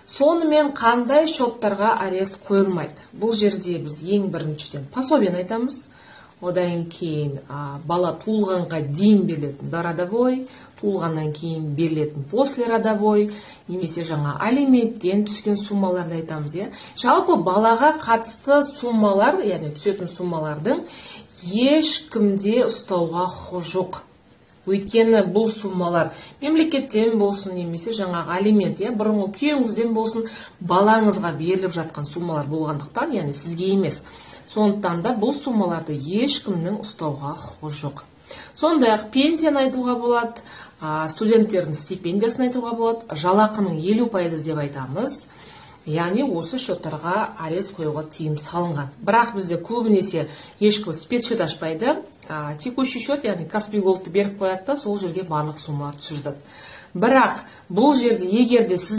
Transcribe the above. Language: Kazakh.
Сонымен қандай шоттарға арест қойылмайды? Бұл жерде біз ең біріншіден пособиені айтамыз. Одан кейін бала туылғанға дейін берілетін родовой, туылғаннан кейін берілетін после родовой, немесе жаңа алименттен түскен суммаларды айтамыз. Жалпы балаға қатысты суммалар, яғни түсетін суммалардың ешкімде ұстауға құқы жоқ. Өйткені бұл суммалар мемлекеттен болсын, немесе жаңағы алимент, бұрынғы күйеуіңізден болсын, балаңызға беріліп жатқан суммалар болғандықтан, яғни сізге емес. Сондықтан да бұл суммаларды ешкімнің ұстауға құқы жоқ. Сондай-ақ пенсияны айтуға болады, студенттердің стипендиясын айтуға болады, жалақының 50% деп айтамыз. Яғни осы шоттарға арест қоюға тыйым салынған. Бірақ бізде көбінесе ешкім спецшот ашпайды, текущий счет, яғни Каспий Голдты беріп қояды да, сол жерге барлық суммалар түсіп жатады. Бірақ бұл жерде егер де сіз